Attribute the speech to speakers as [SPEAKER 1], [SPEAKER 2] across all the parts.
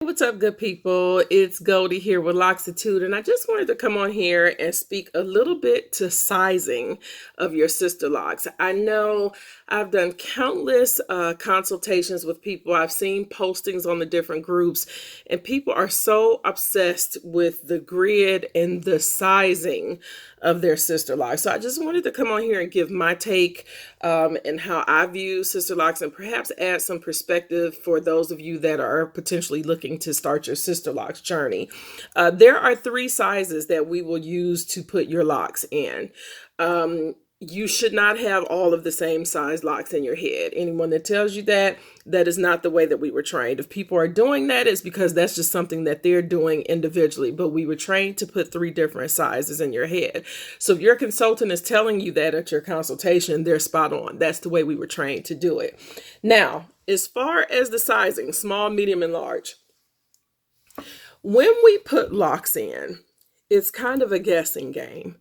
[SPEAKER 1] What's up, good people? It's Goldie here with LockZitude, and I just wanted to come on here and speak a little bit to sizing of your sister locks. I know I've done countless consultations with people. I've seen postings on the different groups, and people are so obsessed with the grid and the sizing of their sister locks. So I just wanted to come on here and give my take and how I view sister locks, and perhaps add some perspective for those of you that are potentially looking to start your sister locks journey. There are 3 sizes that we will use to put your locks in. You should not have all of the same size locks in your head. Anyone that tells you that, that is not the way that we were trained. If people are doing that, it's because that's just something that they're doing individually. But we were trained to put 3 different sizes in your head. So if your consultant is telling you that at your consultation, they're spot on. That's the way we were trained to do it. Now, as far as the sizing, small, medium, and large, when we put locks in, it's kind of a guessing game.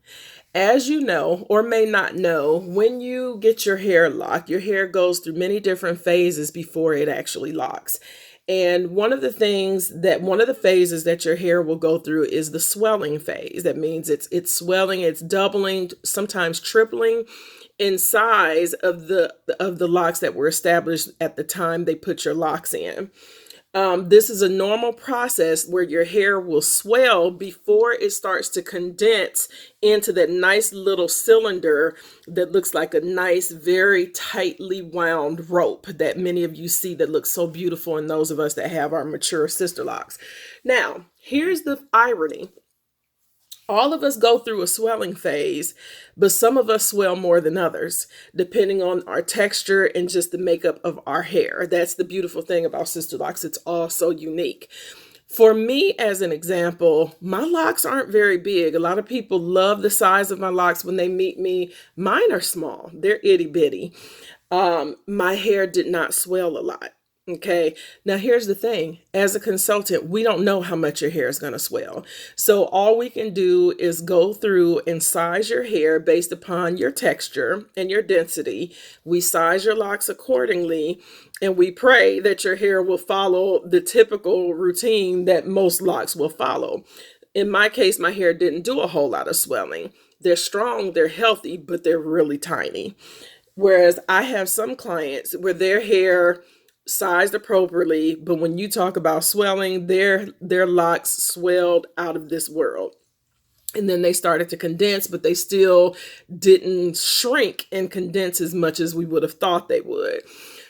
[SPEAKER 1] As you know, or may not know, when you get your hair locked, your hair goes through many different phases before it actually locks. And one of the phases that your hair will go through is the swelling phase. That means it's swelling, it's doubling, sometimes tripling in size of the locks that were established at the time they put your locks in. This is a normal process where your hair will swell before it starts to condense into that nice little cylinder that looks like a nice, very tightly wound rope that many of you see that looks so beautiful in those of us that have our mature sister locks. Now, here's the irony. All of us go through a swelling phase, but some of us swell more than others, depending on our texture and just the makeup of our hair. That's the beautiful thing about sister locks. It's all so unique. For me, as an example, my locks aren't very big. A lot of people love the size of my locks when they meet me. Mine are small. They're itty bitty. My hair did not swell a lot. Okay, now here's the thing. As a consultant, we don't know how much your hair is going to swell. So all we can do is go through and size your hair based upon your texture and your density. We size your locks accordingly, and we pray that your hair will follow the typical routine that most locks will follow. In my case, my hair didn't do a whole lot of swelling. They're strong, they're healthy, but they're really tiny. Whereas I have some clients where their hair sized appropriately, but when you talk about swelling, their locks swelled out of this world. And then they started to condense, but they still didn't shrink and condense as much as we would have thought they would.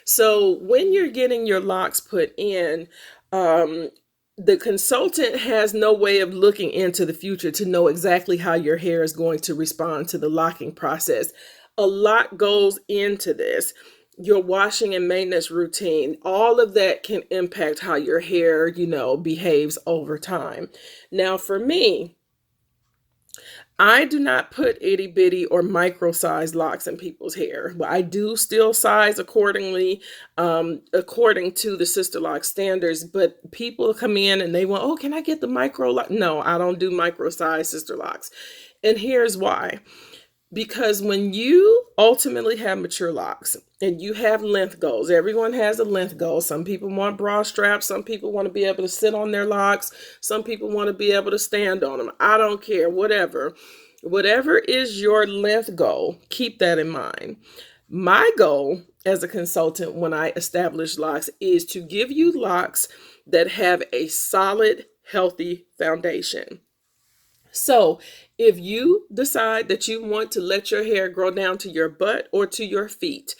[SPEAKER 1] So when you're getting your locks put in, the consultant has no way of looking into the future to know exactly how your hair is going to respond to the locking process. A lot goes into this. Your washing and maintenance routine, all of that can impact how your hair, behaves over time. Now, for me, I do not put itty bitty or micro size locks in people's hair. I do still size accordingly, according to the sister lock standards, but people come in and they want, oh, can I get the micro lock? No, I don't do micro size sister locks. And here's why. Because when you ultimately have mature locks and you have length goals, everyone has a length goal. Some people want bra straps. Some people want to be able to sit on their locks. Some people want to be able to stand on them. I don't care, whatever. Whatever is your length goal, keep that in mind. My goal as a consultant when I establish locks is to give you locks that have a solid, healthy foundation. So if you decide that you want to let your hair grow down to your butt or to your feet,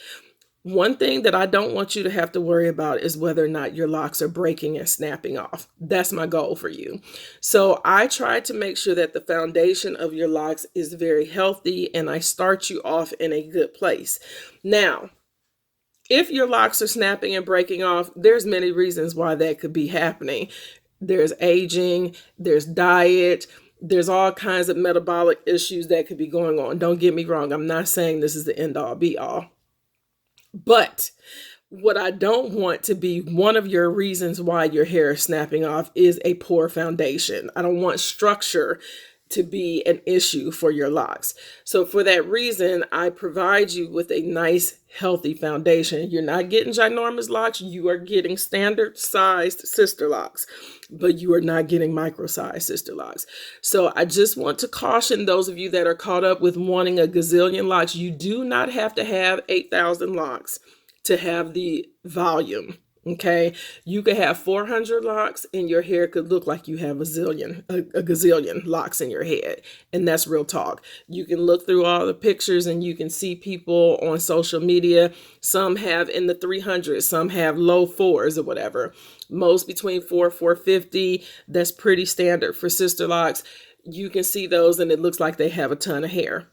[SPEAKER 1] one thing that I don't want you to have to worry about is whether or not your locks are breaking and snapping off. That's my goal for you. So I try to make sure that the foundation of your locks is very healthy, and I start you off in a good place. Now, if your locks are snapping and breaking off, there's many reasons why that could be happening. There's aging, there's diet, there's all kinds of metabolic issues that could be going on. Don't get me wrong. I'm not saying this is the end all be all. But what I don't want to be one of your reasons why your hair is snapping off is a poor foundation. I don't want structure to be an issue for your locks. So for that reason, I provide you with a nice, healthy foundation. You're not getting ginormous locks. You are getting standard sized sister locks, but you are not getting micro sized sister locks. So I just want to caution those of you that are caught up with wanting a gazillion locks. You do not have to have 8,000 locks to have the volume. Okay, you could have 400 locks and your hair could look like you have a gazillion locks in your head. And that's real talk. You can look through all the pictures and you can see people on social media. Some have in the 300s, some have low fours or whatever. Most between 450. That's pretty standard for sister locks. You can see those and it looks like they have a ton of hair.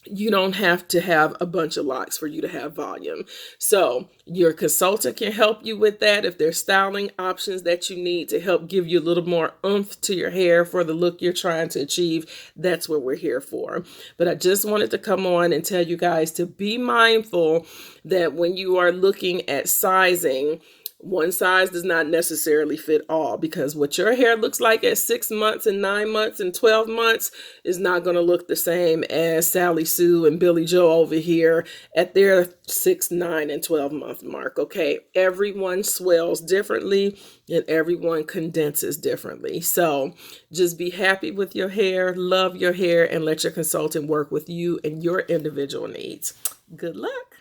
[SPEAKER 1] You don't have to have a bunch of locks for you to have volume. So your consultant can help you with that. If there's styling options that you need to help give you a little more oomph to your hair for the look you're trying to achieve, that's what we're here for. But I just wanted to come on and tell you guys to be mindful that when you are looking at sizing, one size does not necessarily fit all, because what your hair looks like at 6 months and 9 months and 12 months is not going to look the same as Sally Sue and Billy Joe over here at their 6, 9, and 12-month mark. Okay, everyone swells differently and everyone condenses differently. So just be happy with your hair, love your hair, and let your consultant work with you and your individual needs. Good luck.